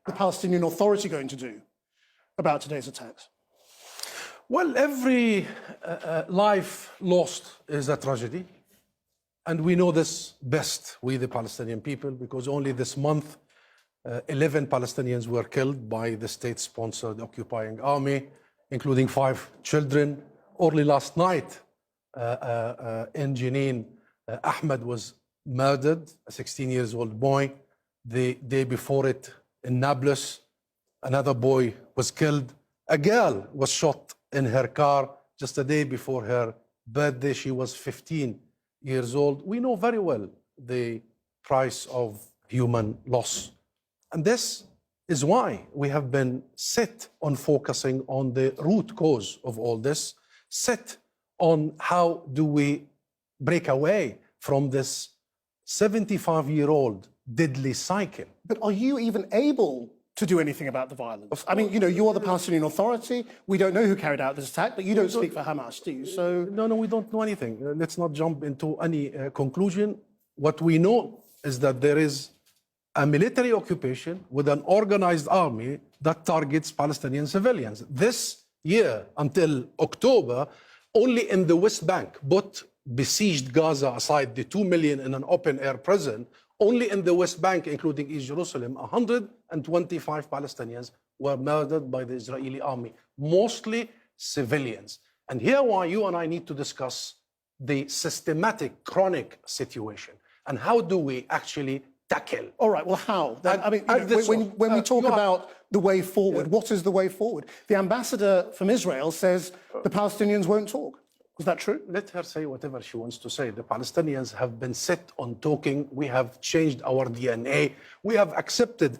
the Palestinian Authority going to do about today's attacks? Well, every life lost is a tragedy. And we know this best, we the Palestinian people, because only this month, 11 Palestinians were killed by the state-sponsored occupying army, including 5 children. Only last night in Jenin, Ahmed was murdered, a 16-year-old boy. The day before it, in Nablus, another boy was killed. A girl was shot in her car just a day before her birthday. She was 15 years old. We know very well the price of human loss. And this is why we have been set on focusing on the root cause of all this, set on how do we break away from this 75-year-old deadly cycle. But are you even able to do anything about the violence? I mean, you know, you are the Palestinian Authority. We don't know who carried out this attack, but you don't speak for Hamas, do you? So No, we don't know anything. Let's not jump into any conclusion. What we know is that there is a military occupation with an organized army that targets Palestinian civilians. This year, until October, only in the West Bank, but besieged Gaza aside, the 2 million in an open-air prison, only in the West Bank, including East Jerusalem, 125 Palestinians were murdered by the Israeli army, mostly civilians. And here why you and I need to discuss the systematic, chronic situation and how do we actually tackle. all right, well, how? Then, I mean, you know, when we talk about the way forward, what is the way forward? The ambassador from Israel says the Palestinians won't talk. Is that true? Let her say whatever she wants to say. The Palestinians have been set on talking. We have changed our DNA. We have accepted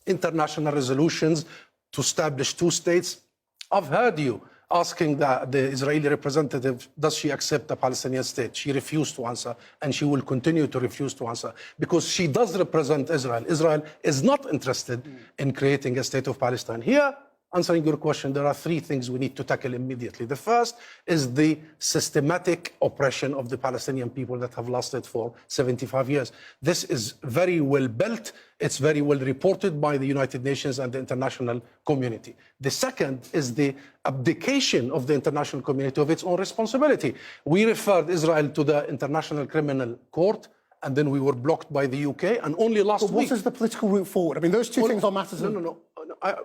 international resolutions to establish 2 states. I've heard you asking the Israeli representative, does she accept a Palestinian state? She refused to answer, and she will continue to refuse to answer because she does represent Israel. Israel is not interested in creating a state of Palestine. Here, answering your question, there are 3 things we need to tackle immediately. The first is the systematic oppression of the Palestinian people that have lasted for 75 years. This is very well built. It's very well reported by the United Nations and the international community. The second is the abdication of the international community of its own responsibility. We referred Israel to the International Criminal Court, and then we were blocked by the UK, and only last week... What is the political route forward? I mean, those 2 things are matters of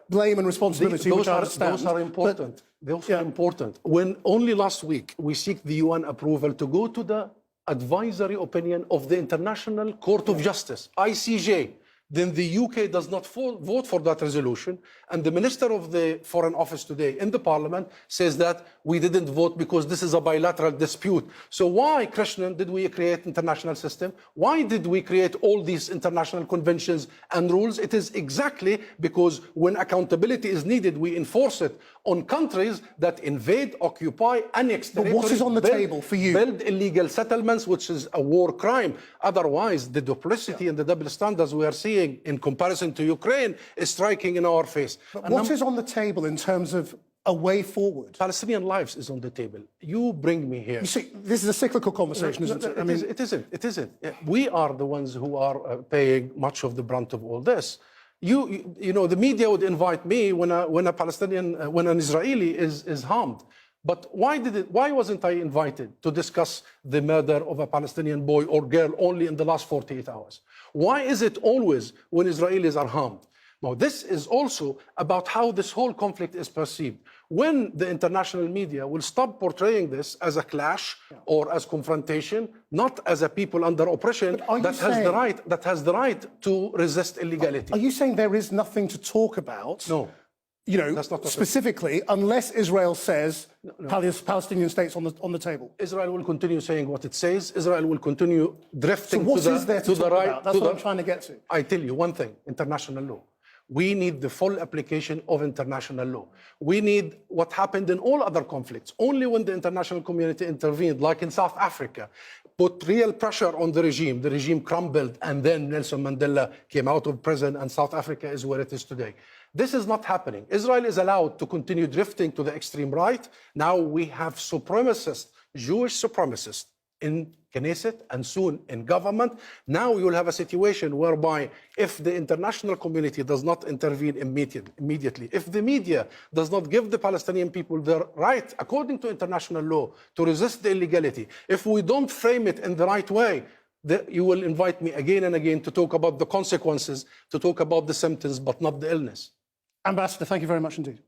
blame and responsibility, which I understand. Those are important. Those are important. When only last week we seek the UN approval to go to the advisory opinion of the International Court of Justice, ICJ, then the UK does not vote for that resolution, and the Minister of the Foreign Office today in the Parliament says that we didn't vote because this is a bilateral dispute. So why, Krishnan, did we create international system? Why did we create all these international conventions and rules? It is exactly because when accountability is needed, we enforce it on countries that invade, occupy, annex territory. But what is on the table for you? Build illegal settlements, which is a war crime. Otherwise, the duplicity and the double standards we are seeing in comparison to Ukraine is striking in our face. But what is on the table in terms of a way forward? Palestinian lives is on the table. You bring me here. You see, this is a cyclical conversation, isn't it? It isn't. We are the ones who are paying much of the brunt of all this. You know, the media would invite me when an Israeli is harmed. But why wasn't I invited to discuss the murder of a Palestinian boy or girl only in the last 48 hours? Why is it always when Israelis are harmed? Now, this is also about how this whole conflict is perceived. When the international media will stop portraying this as a clash or as confrontation, not as a people under oppression that has the right to resist illegality. Are you saying there is nothing to talk about? No. You know, specifically, unless Israel says Palestinian states on the table. Israel will continue saying what it says. Israel will continue drifting to the right. That's what I'm trying to get to. I tell you one thing, international law. We need the full application of international law. We need what happened in all other conflicts. Only when the international community intervened, like in South Africa, put real pressure on the regime crumbled, and then Nelson Mandela came out of prison, and South Africa is where it is today. This is not happening. Israel is allowed to continue drifting to the extreme right. Now we have supremacists, Jewish supremacists, in Knesset and soon in government. Now you'll have a situation whereby if the international community does not intervene immediately, if the media does not give the Palestinian people their right, according to international law, to resist the illegality, if we don't frame it in the right way, you will invite me again and again to talk about the consequences, to talk about the symptoms, but not the illness. Ambassador, thank you very much indeed.